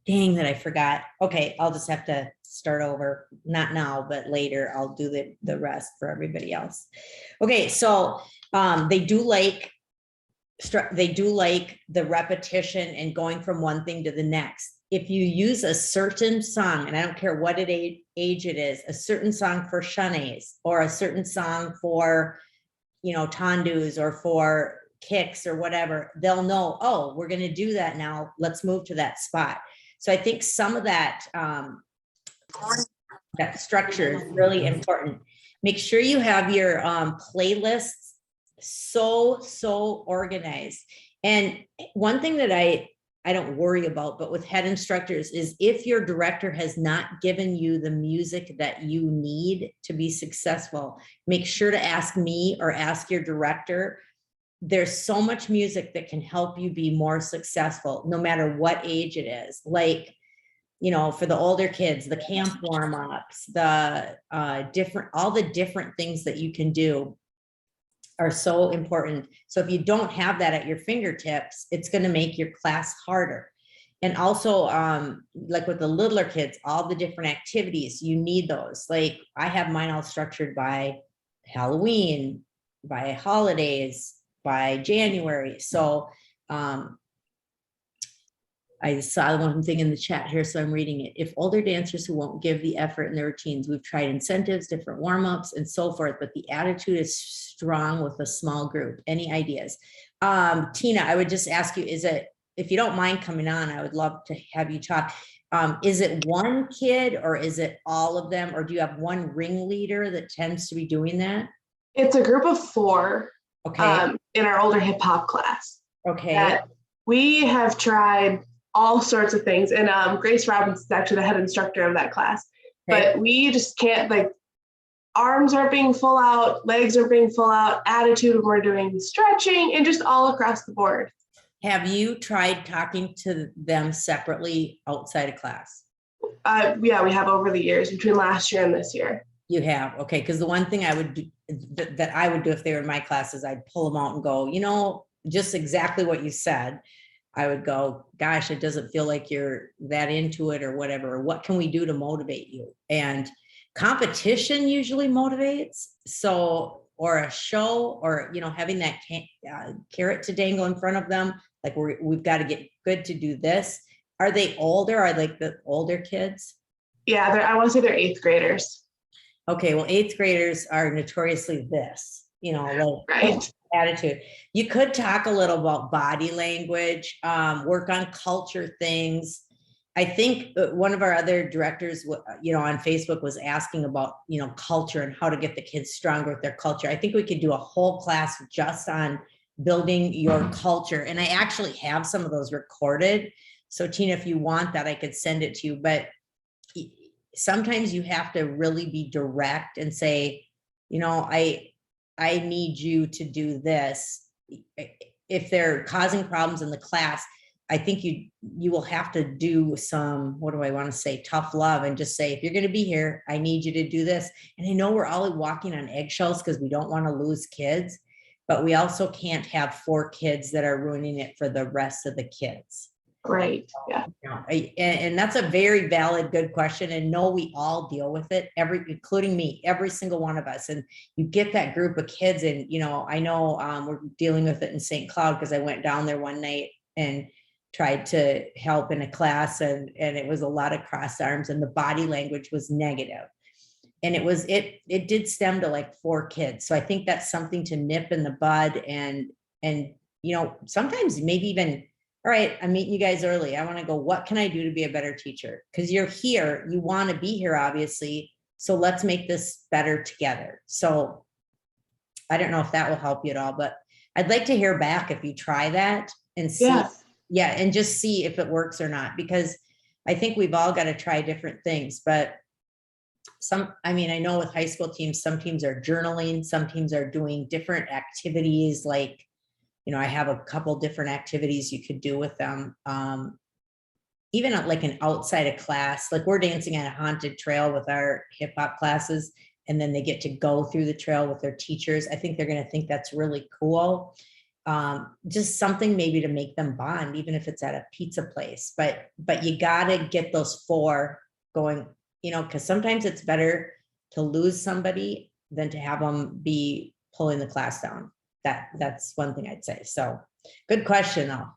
Dang that I forgot. Okay, I'll just have to start over. Not now, but later I'll do the rest for everybody else. Okay, so they do like the repetition and going from one thing to the next. If you use a certain song, and I don't care what age it is, a certain song for shanays or a certain song for, tondus or for kicks or whatever, they'll know, oh, we're going to do that now. Let's move to that spot. So I think some of that structure is really important. Make sure you have your playlists so organized. And one thing that I don't worry about, but with head instructors, is if your director has not given you the music that you need to be successful, make sure to ask me or ask your director. There's so much music that can help you be more successful, no matter what age it is. Like, for the older kids, the camp warm-ups, the all the different things that you can do are so important. So if you don't have that at your fingertips, it's going to make your class harder. And also, like with the littler kids, all the different activities, you need those. Like I have mine all structured by Halloween, by holidays, by January. So I saw one thing in the chat here, so I'm reading it. If older dancers who won't give the effort in their routines, we've tried incentives, different warm-ups and so forth, but the attitude is strong with a small group. Any ideas? Tina, I would just ask you, if you don't mind coming on, I would love to have you talk. Is it one kid or is it all of them? Or do you have one ringleader that tends to be doing that? It's a group of 4 okay. In our older hip hop class. Okay. We have tried all sorts of things. And Grace Robbins is actually the head instructor of that class. Okay. But we just can't, like, arms are being full out, legs are being full out, attitude when we're doing stretching, and just all across the board. Have you tried talking to them separately outside of class? Yeah, we have over the years, between last year and this year. You have, okay, because the one thing I would do, that I would do if they were in my classes, I'd pull them out and go, just exactly what you said. I would go, gosh, it doesn't feel like you're that into it or whatever. What can we do to motivate you? And competition usually motivates. So, or a show, or, having that carrot to dangle in front of them. Like we've got to get good to do this. Are they older? Are like the older kids? Yeah, I want to say they're 8th graders. Okay, well, 8th graders are notoriously this, like right. Attitude. You could talk a little about body language, work on culture things. I think one of our other directors, on Facebook was asking about, culture and how to get the kids stronger with their culture. I think we could do a whole class just on building your culture. And I actually have some of those recorded. So Tina, if you want that, I could send it to you. But sometimes you have to really be direct and say, I need you to do this. If they're causing problems in the class, I think you will have to do some, what do I want to say, tough love, and just say, if you're going to be here, I need you to do this. And I know we're all walking on eggshells because we don't want to lose kids, but we also can't have 4 kids that are ruining it for the rest of the kids. Right. Yeah. And that's a very valid, good question. And no, we all deal with it, including me, every single one of us. And you get that group of kids, and I know we're dealing with it in St. Cloud because I went down there one night and tried to help in a class, and it was a lot of crossed arms, and the body language was negative. And it did stem to like 4 kids. So I think that's something to nip in the bud, and sometimes maybe even, all right, I'm meeting you guys early. I want to go, what can I do to be a better teacher? Because you're here, you want to be here, obviously. So let's make this better together. So I don't know if that will help you at all, but I'd like to hear back if you try that and see. Yeah, and just see if it works or not, because I think we've all got to try different things. But I know with high school teams, some teams are journaling, some teams are doing different activities, like, I have a couple different activities you could do with them. Even like an outside of class, like we're dancing on a haunted trail with our hip hop classes, and then they get to go through the trail with their teachers. I think they're going to think that's really cool. just something maybe to make them bond, even if it's at a pizza place. But you gotta get those 4 going, because sometimes it's better to lose somebody than to have them be pulling the class down. That's one thing I'd say. So good question though.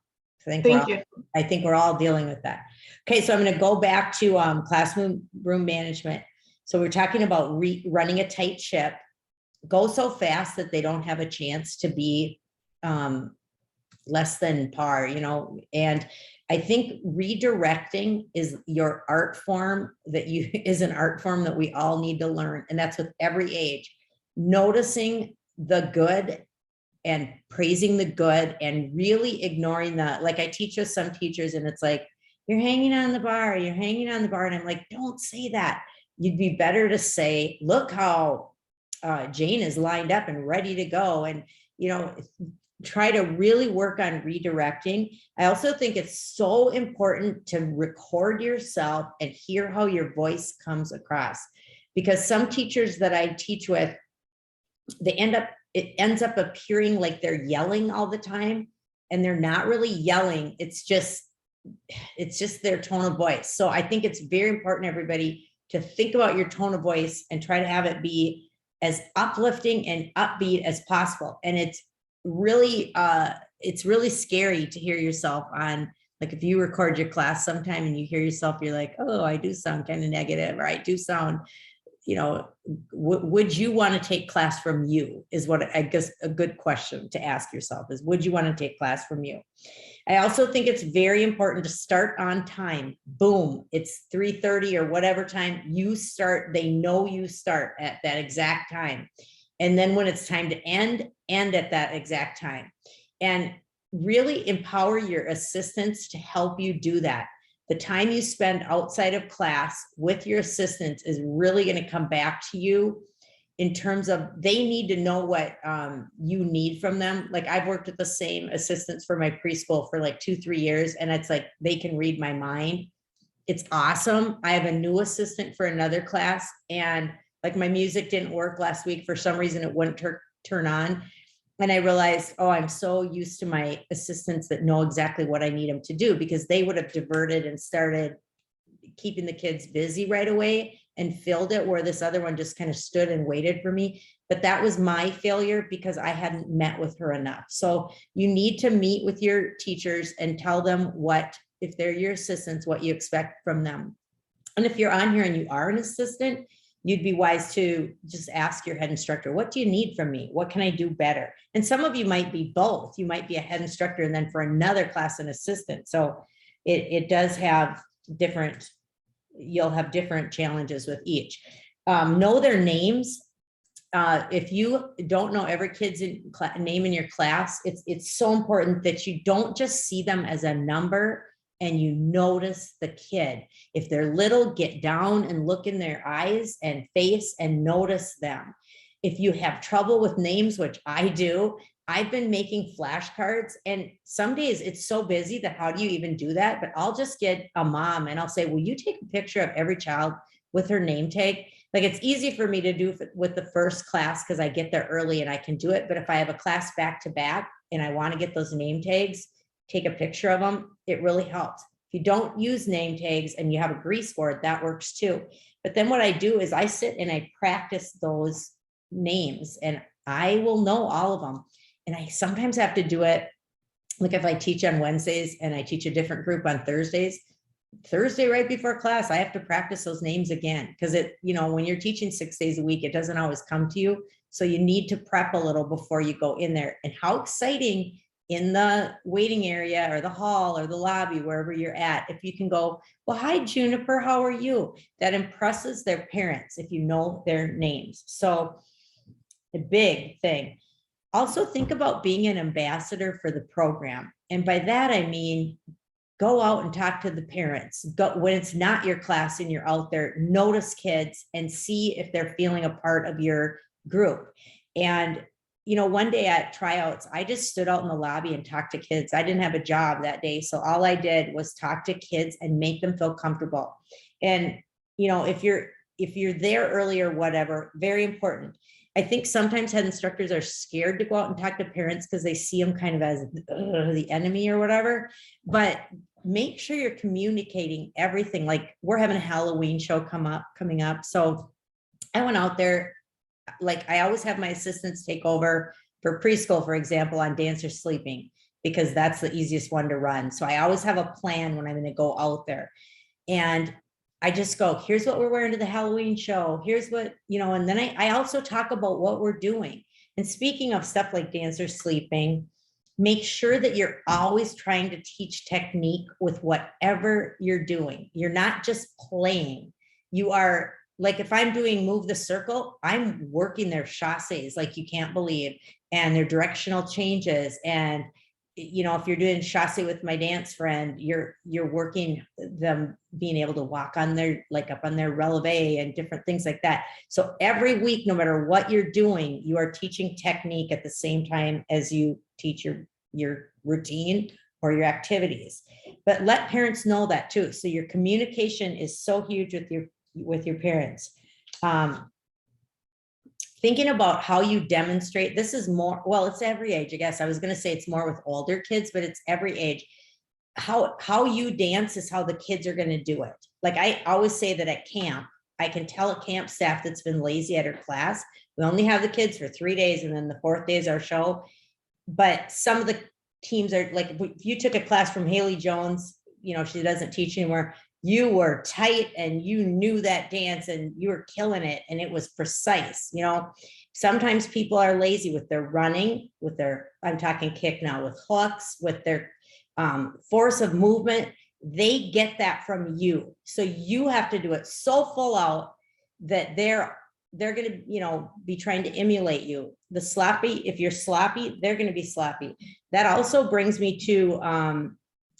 Thank you. I think we're all dealing with that. Okay, so I'm going to go back to classroom management. So we're talking about running a tight ship, go so fast that they don't have a chance to be less than par, and I think redirecting is your art form is an art form that we all need to learn. And that's with every age, noticing the good and praising the good and really ignoring that. Like I teach with some teachers and it's like, you're hanging on the bar. And I'm like, don't say that. You'd be better to say, look how Jane is lined up and ready to go. And, try to really work on redirecting. I also think it's so important to record yourself and hear how your voice comes across, because some teachers that I teach with, it ends up appearing like they're yelling all the time, and they're not really yelling. It's just their tone of voice. So I think it's very important, everybody, to think about your tone of voice and try to have it be as uplifting and upbeat as possible. And it's really scary to hear yourself on, like, if you record your class sometime and you hear yourself, you're like, oh, I do sound kind of negative, or I do sound, would you want to take class from you, is what I guess a good question to ask yourself is, would you want to take class from you? I also think it's very important to start on time. Boom, it's 3:30 or whatever time you start, they know you start at that exact time. And then when it's time to end at that exact time. And really empower your assistants to help you do that. The time you spend outside of class with your assistants is really going to come back to you in terms of, they need to know what you need from them. Like, I've worked with the same assistants for my preschool for like 2-3 years, and it's like they can read my mind. It's awesome. I have a new assistant for another class, and like my music didn't work last week for some reason, it wouldn't turn on. And I realized, oh, I'm so used to my assistants that know exactly what I need them to do, because they would have diverted and started keeping the kids busy right away and filled it, where this other one just kind of stood and waited for me. But that was my failure, because I hadn't met with her enough. So you need to meet with your teachers and tell them what, if they're your assistants, what you expect from them. And if you're on here and you are an assistant, you'd be wise to just ask your head instructor, what do you need from me? What can I do better? And some of you might be both. You might be a head instructor and then for another class, an assistant. So it does have different, you'll have different challenges with each. Know their names. If you don't know every kid's name in your class, it's so important that you don't just see them as a number, and you notice the kid. If they're little, get down and look in their eyes and face and notice them. If you have trouble with names, which I do, I've been making flashcards, and some days it's so busy that how do you even do that? But I'll just get a mom and I'll say, will you take a picture of every child with her name tag? Like, it's easy for me to do with the first class because I get there early and I can do it. But if I have a class back to back and I want to get those name tags, take a picture of them, it really helps. If you don't use name tags and you have a grease board, that works too. But then what I do is I sit and I practice those names, and I will know all of them. And I sometimes have to do it, like if I teach on Wednesdays and I teach a different group on Thursday right before class, I have to practice those names again, because when you're teaching 6 days a week, it doesn't always come to you. So you need to prep a little before you go in there. And how exciting in the waiting area or the hall or the lobby, wherever you're at, if you can go, well, hi, Juniper, how are you? That impresses their parents if you know their names. So a big thing. Also think about being an ambassador for the program. And by that, I mean, go out and talk to the parents. Go, when it's not your class and you're out there, notice kids and see if they're feeling a part of your group. And one day at tryouts, I just stood out in the lobby and talked to kids. I didn't have a job that day. So all I did was talk to kids and make them feel comfortable. And, if you're there early or whatever, very important. I think sometimes head instructors are scared to go out and talk to parents because they see them kind of as the enemy or whatever. But make sure you're communicating everything. Like we're having a Halloween show coming up. So I went out there, like I always have my assistants take over for preschool, for example, on Dancer Sleeping, because that's the easiest one to run. So I always have a plan when I'm going to go out there. And I just go, here's what we're wearing to the Halloween show. Here's what, and then I also talk about what we're doing. And speaking of stuff like Dancer Sleeping, make sure that you're always trying to teach technique with whatever you're doing. You're not just playing. You are, like if I'm doing Move the Circle, I'm working their chasses like you can't believe, and their directional changes. And if you're doing chasse with my dance friend, you're working them being able to walk on their, like up on their releve and different things like that. So every week, no matter what you're doing, you are teaching technique at the same time as you teach your routine or your activities. But let parents know that too. So your communication is so huge with your parents. Thinking about how you demonstrate, this is more, well, it's every age, I guess. I was going to say it's more with older kids, but it's every age. How you dance is how the kids are going to do it. Like I always say that at camp, I can tell a camp staff that's been lazy at her class. We only have the kids for 3 days, and then the 4th day is our show. But some of the teams are like, if you took a class from Haley Jones, she doesn't teach anymore. You were tight and you knew that dance and you were killing it, and it was precise. Sometimes people are lazy with their running, with their, I'm talking kick now, with hooks, with their force of movement. They get that from you. So you have to do it so full out that they're going to, be trying to emulate you. The sloppy, if you're sloppy, they're going to be sloppy. That also brings me to,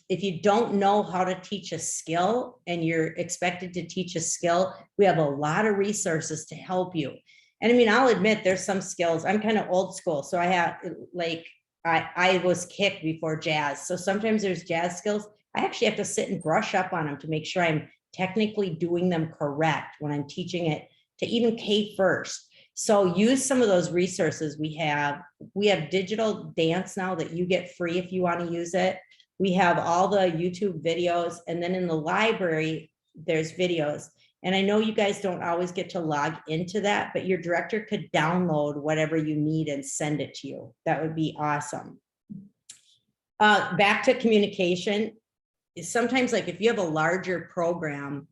if you don't know how to teach a skill and you're expected to teach a skill, we have a lot of resources to help you. And I mean, I'll admit there's some skills. I'm kind of old school. So I have like, I was kicked before jazz. So sometimes there's jazz skills. I actually have to sit and brush up on them to make sure I'm technically doing them correct when I'm teaching it to even K first. So use some of those resources we have. We have digital dance now that you get free if you want to use it. We have all the YouTube videos, and then in the library, there's videos. And I know you guys don't always get to log into that, but your director could download whatever you need and send it to you. That would be awesome. Back to communication. Sometimes, like if you have a larger program,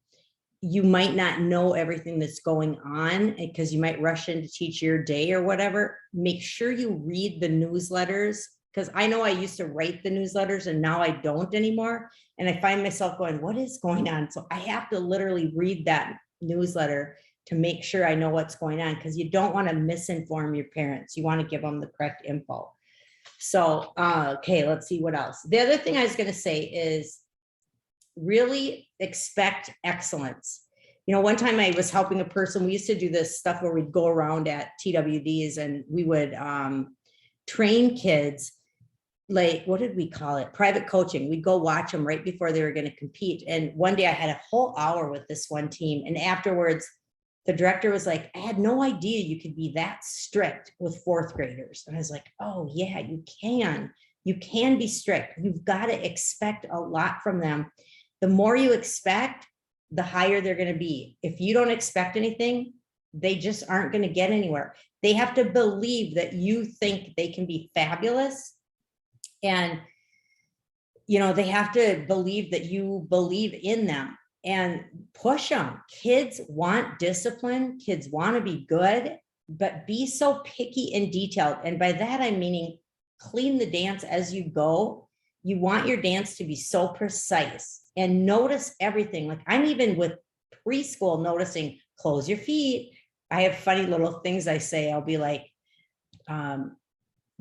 you might not know everything that's going on because you might rush in to teach your day or whatever. Make sure you read the newsletters, because I know I used to write the newsletters and now I don't anymore. And I find myself going, what is going on? So I have to literally read that newsletter to make sure I know what's going on, because you don't want to misinform your parents. You want to give them the correct info. So, okay, let's see what else. The other thing I was going to say is really expect excellence. One time I was helping a person. We used to do this stuff where we'd go around at TWDs and we would train kids. Like, what did we call it? Private coaching. We'd go watch them right before they were going to compete. And one day I had a whole hour with this one team. And afterwards, the director was like, I had no idea you could be that strict with 4th graders. And I was like, oh yeah, you can. You can be strict. You've got to expect a lot from them. The more you expect, the higher they're going to be. If you don't expect anything, they just aren't going to get anywhere. They have to believe that you think they can be fabulous. And, they have to believe that you believe in them and push them. Kids want discipline. Kids want to be good, but be so picky and detailed. And by that, I'm meaning clean the dance as you go. You want your dance to be so precise and notice everything. Like I'm even with preschool noticing, close your feet. I have funny little things I say. I'll be like,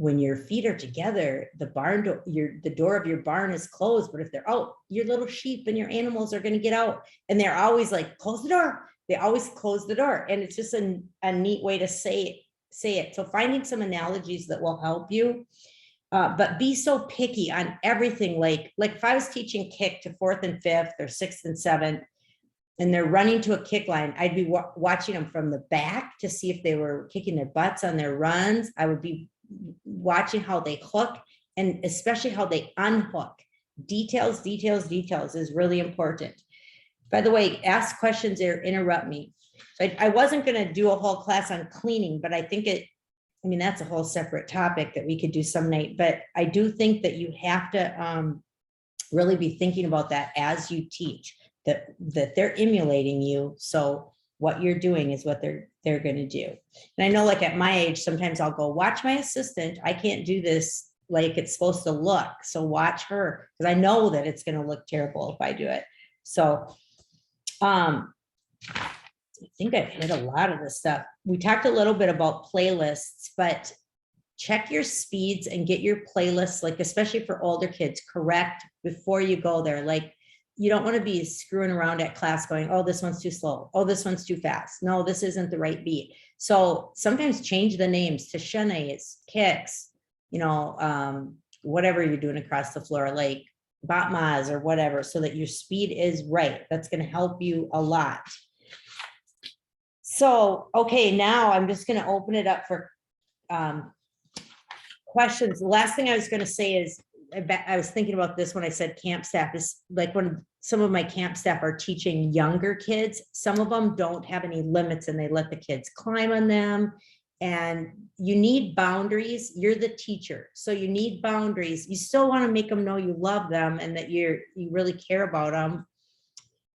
when your feet are together, the barn door, the door of your barn is closed. But if they're out, your little sheep and your animals are going to get out. And they're always like, close the door. They always close the door. And it's just a neat way to say it. So finding some analogies that will help you. But be so picky on everything. Like if I was teaching kick to 4th and 5th or 6th and 7th, and they're running to a kick line, I'd be watching them from the back to see if they were kicking their butts on their runs. I would be watching how they hook, and especially how they unhook. Details is really important. By the way, ask questions or interrupt me. So I wasn't going to do a whole class on cleaning, but I think that's a whole separate topic that we could do some night. But I do think that you have to really be thinking about that as you teach, that they're emulating you. So what you're doing is what they're going to do. And I know, like at my age, sometimes I'll go watch my assistant. I can't do this like it's supposed to look. So watch her, because I know that it's going to look terrible if I do it. So I think I've hit a lot of this stuff. We talked a little bit about playlists, but check your speeds and get your playlists, like especially for older kids, correct before you go there. Like, you don't want to be screwing around at class going, oh, this one's too slow. Oh, this one's too fast. No, this isn't the right beat. So sometimes change the names to Shanae's, kicks, whatever you're doing across the floor, like Batmas or whatever, so that your speed is right. That's going to help you a lot. So, okay, now I'm just going to open it up for questions. The last thing I was going to say is, I was thinking about this when I said camp staff, is like when some of my camp staff are teaching younger kids, some of them don't have any limits and they let the kids climb on them. And you need boundaries. You're the teacher, so you need boundaries. You still want to make them know you love them and that you really care about them,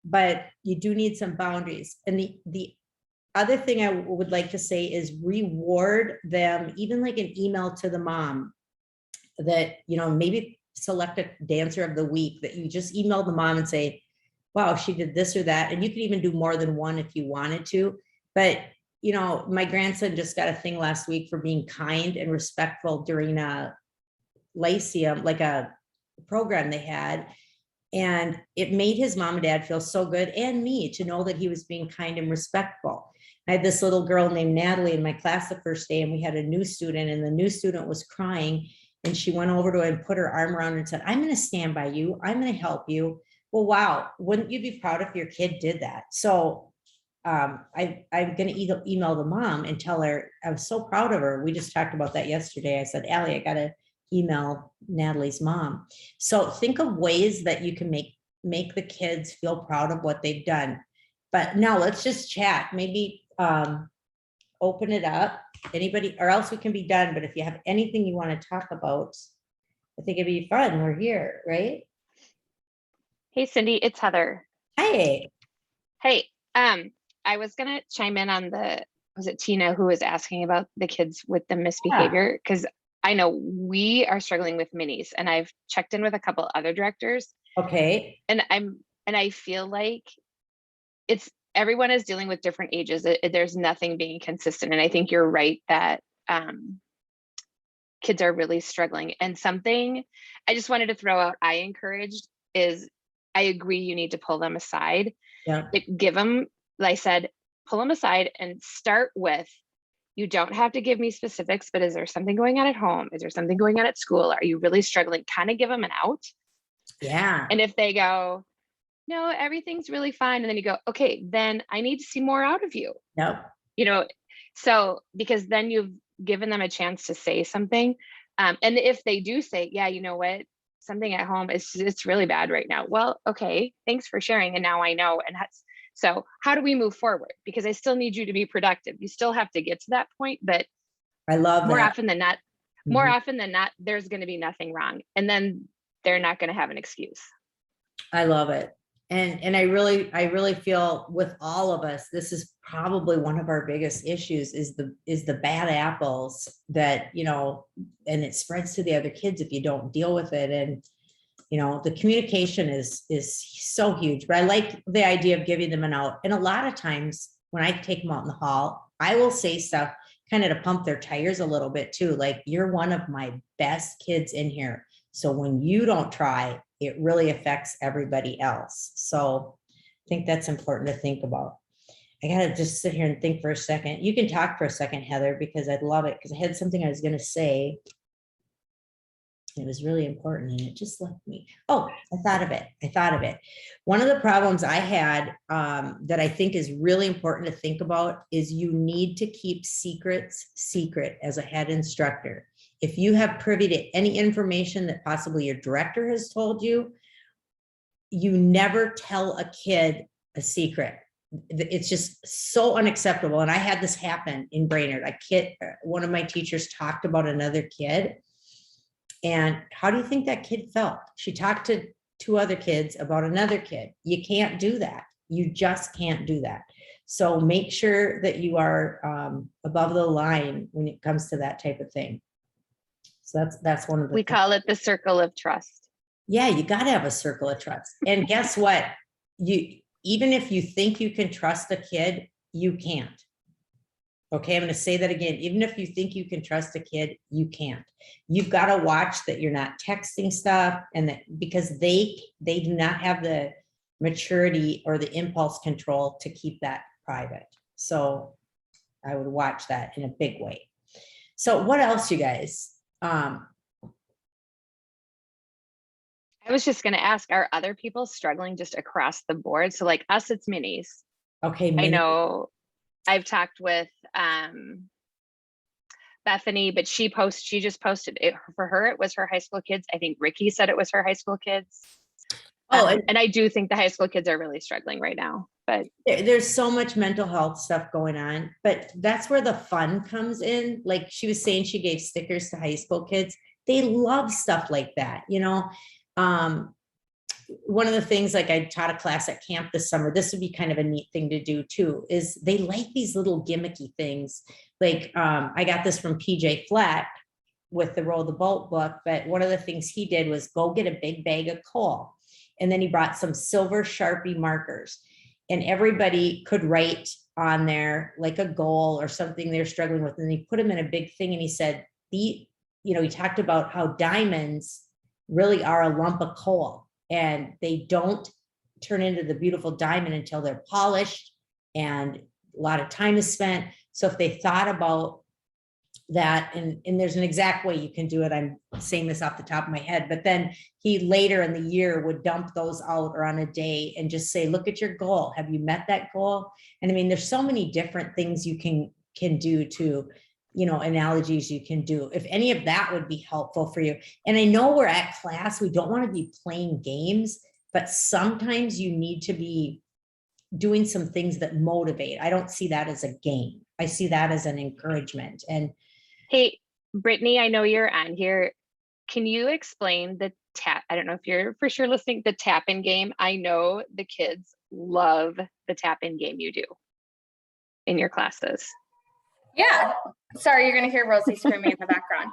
but you do need some boundaries. And the other thing I would like to say is reward them, even like an email to the mom that, maybe select a dancer of the week that you just email the mom and say, wow, she did this or that. And you could even do more than one if you wanted to. But, my grandson just got a thing last week for being kind and respectful during a Lyceum, like a program they had. And it made his mom and dad feel so good, and me, to know that he was being kind and respectful. I had this little girl named Natalie in my class the first day, and we had a new student, and the new student was crying. And she went over to her and put her arm around her and said, I'm going to stand by you. I'm going to help you. Well, wow. Wouldn't you be proud if your kid did that? So I'm going to email the mom and tell her I was so proud of her. We just talked about that yesterday. I said, Allie, I got to email Natalie's mom. So think of ways that you can make the kids feel proud of what they've done. But now let's just chat. Maybe open it up. Anybody, or else we can be done. But if you have anything you want to talk about, I think it'd be fun. We're here, right? Hey, Cindy, it's Heather. Hey. Hey, I was gonna chime in on was it Tina who was asking about the kids with the misbehavior? Because I know we are struggling with minis, and I've checked in with a couple other directors. Okay. And I feel like everyone is dealing with different ages. There's nothing being consistent. And I think you're right that kids are really struggling. And something I just wanted to throw out, I encouraged is, I agree, you need to pull them aside. Yeah. Give them, like I said, pull them aside and start with, you don't have to give me specifics, but is there something going on at home? Is there something going on at school? Are you really struggling? Kind of give them an out. Yeah. And if they go, no, everything's really fine. And then you go, okay, then I need to see more out of you. Yep. So because then you've given them a chance to say something. And if they do say, yeah, you know what, something at home it's really bad right now. Well, okay, thanks for sharing. And now I know. And so how do we move forward? Because I still need you to be productive. You still have to get to that point, but I love more that. often than not, there's going to be nothing wrong. And then they're not going to have an excuse. I love it. And I really feel with all of us, this is probably one of our biggest issues is the bad apples that, and it spreads to the other kids if you don't deal with it. And, the communication is so huge, but I like the idea of giving them an out. And a lot of times when I take them out in the hall, I will say stuff kind of to pump their tires a little bit too. Like, you're one of my best kids in here. So when you don't try, it really affects everybody else. So I think that's important to think about. I gotta just sit here and think for a second. You can talk for a second, Heather, because I'd love it, because I had something I was gonna say. It was really important and it just left me. Oh, I thought of it. One of the problems I had that I think is really important to think about is you need to keep secrets secret as a head instructor. If you have privy to any information that possibly your director has told you, you never tell a kid a secret. It's just so unacceptable. And I had this happen in Brainerd. One of my teachers talked about another kid. And how do you think that kid felt? She talked to 2 other kids about another kid. You can't do that. You just can't do that. So make sure that you are above the line when it comes to that type of thing. So that's one of the We call it the circle of trust. Yeah, you got to have a circle of trust. And guess what? Even if you think you can trust a kid, you can't. Okay, I'm going to say that again. Even if you think you can trust a kid, you can't. You've got to watch that you're not texting stuff, and that because they do not have the maturity or the impulse control to keep that private. So I would watch that in a big way. So what else, you guys? I was just going to ask, are other people struggling just across the board? So like us, it's minis. Okay, I know I've talked with Bethany, but she just posted it for her. It was her high school kids. I think Ricky said it was her high school kids. And I do think the high school kids are really struggling right now, but there's so much mental health stuff going on, but that's where the fun comes in. Like she was saying, she gave stickers to high school kids. They love stuff like that, you know. One of the things, like I taught a class at camp this summer, this would be kind of a neat thing to do too, is they like these little gimmicky things. Like I got this from PJ Flatt with the Roll the Boat book, but one of the things he did was go get a big bag of coal. And then he brought some silver Sharpie markers, and everybody could write on there like a goal or something they're struggling with. And he put them in a big thing. And he said, he talked about how diamonds really are a lump of coal, and they don't turn into the beautiful diamond until they're polished and a lot of time is spent. So if they thought about that, and there's an exact way you can do it, I'm saying this off the top of my head, but then he later in the year would dump those out or on a day and just say, look at your goal. Have you met that goal? And I mean, there's so many different things you can do to, analogies you can do, if any of that would be helpful for you. And I know we're at class, we don't want to be playing games, but sometimes you need to be doing some things that motivate. I don't see that as a game. I see that as an encouragement. And hey, Brittany, I know you're on here. Can you explain the tap? I don't know if you're for sure listening, the tap-in game. I know the kids love the tap-in game you do in your classes. Yeah. Sorry, you're going to hear Rosie screaming in the background.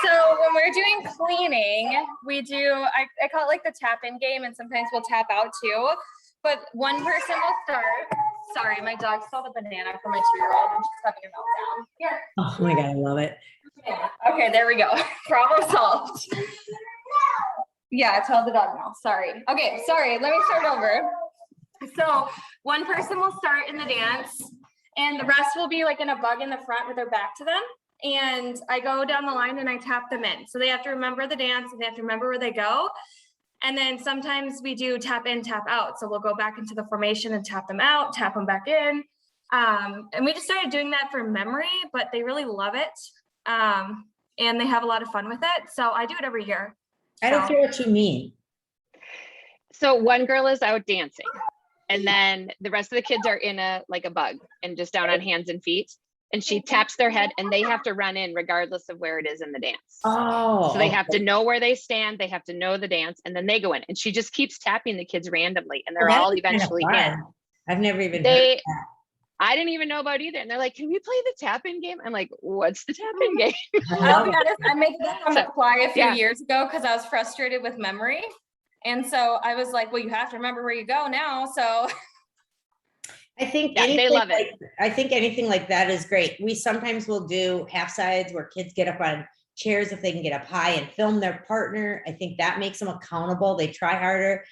So when we're doing cleaning, we do, I call it like the tap-in game, and sometimes we'll tap out too. But one person will start. Sorry, my dog stole the banana from my 2-year-old and she's having a meltdown. Here. oh my God, I love it. Okay, there we go. Problem solved. Yeah, tell the dog now. Sorry. Okay, sorry. Let me start over. So one person will start in the dance, and the rest will be like in a bug in the front with their back to them. And I go down the line and I tap them in. So they have to remember the dance and they have to remember where they go. And then sometimes we do tap in, tap out. So we'll go back into the formation and tap them out, tap them back in. And we just started doing that for memory, but they really love it. And they have a lot of fun with it. So I do it every year. I don't care what you mean. So one girl is out dancing, and then the rest of the kids are in a bug and just down on hands and feet. And she taps their head and they have to run in regardless of where it is in the dance. Oh, so they have to know where they stand. They have to know the dance, and then they go in, and she just keeps tapping the kids randomly, and they're all eventually in. I've never even heard of that. I didn't even know about either. And they're like, can we play the tap-in game? I'm like, what's the tap-in game? I'll be honest, I made that on the fly a few years ago because I was frustrated with memory. And so I was like, well, you have to remember where you go now. So I think they love it. I think anything like that is great. We sometimes will do half sides where kids get up on chairs if they can get up high and film their partner. I think that makes them accountable. They try harder.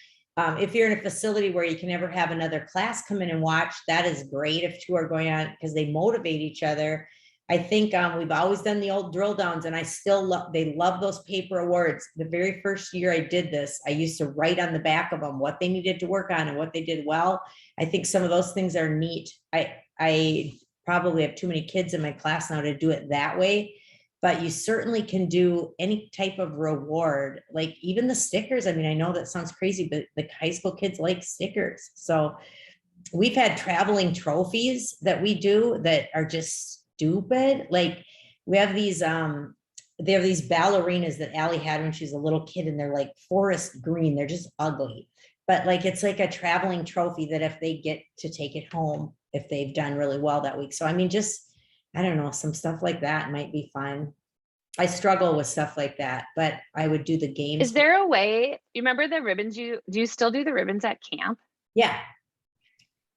If you're in a facility where you can never have another class come in and watch, that is great if 2 are going on because they motivate each other. I think we've always done the old drill downs, and I still love, they love those paper awards. The very first year I did this, I used to write on the back of them what they needed to work on and what they did well. I think some of those things are neat. I probably have too many kids in my class now to do it that way, but you certainly can do any type of reward, like even the stickers. I mean, I know that sounds crazy, but the high school kids like stickers. So we've had traveling trophies that we do that are just stupid. Like we have these, they have these ballerinas that Allie had when she was a little kid, and they're like forest green. They're just ugly. But like, it's like a traveling trophy that if they get to take it home, if they've done really well that week. So, I mean, just, I don't know, some stuff like that might be fun. I struggle with stuff like that, but I would do the games. Is there a way, you remember the ribbons, do you still do the ribbons at camp? Yeah.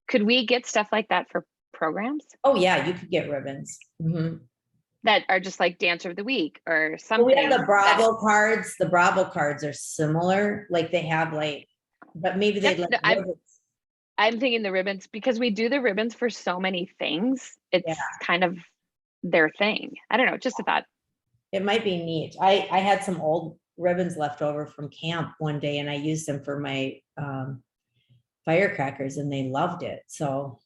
Could we get stuff like that for programs Oh yeah, you could get ribbons. Mhm. that are just like dancer of the week or Well, something? we have the that- Bravo cards. The Bravo cards are similar, like they have like, but maybe they'd Yep, like no, ribbons. I'm thinking the ribbons, because we do the ribbons for so many things. It's Yeah. kind of their thing. I don't know, just a thought. It might be neat. I had some old ribbons left over from camp one day, and I used them for my firecrackers, and they loved it. So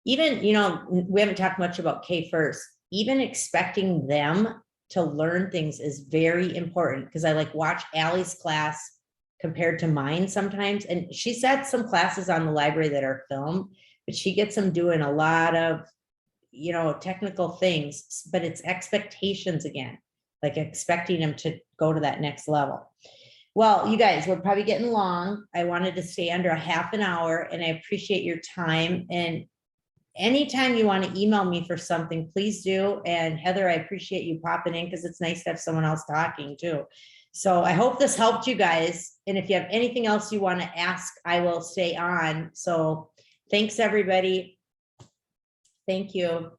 even, you know, we haven't talked much about K first. Even expecting them to learn things is very important, because I like watch Allie's class compared to mine sometimes. And she's had some classes on the library that are filmed, but she gets them doing a lot of, you know, technical things, but it's expectations again, like expecting them to go to that next level. Well, you guys, we're probably getting long. I wanted to stay under a half an hour, and I appreciate your time. And anytime you want to email me for something, please do. And Heather, I appreciate you popping in, because it's nice to have someone else talking too. So I hope this helped you guys. And if you have anything else you want to ask, I will stay on. So thanks, everybody. Thank you.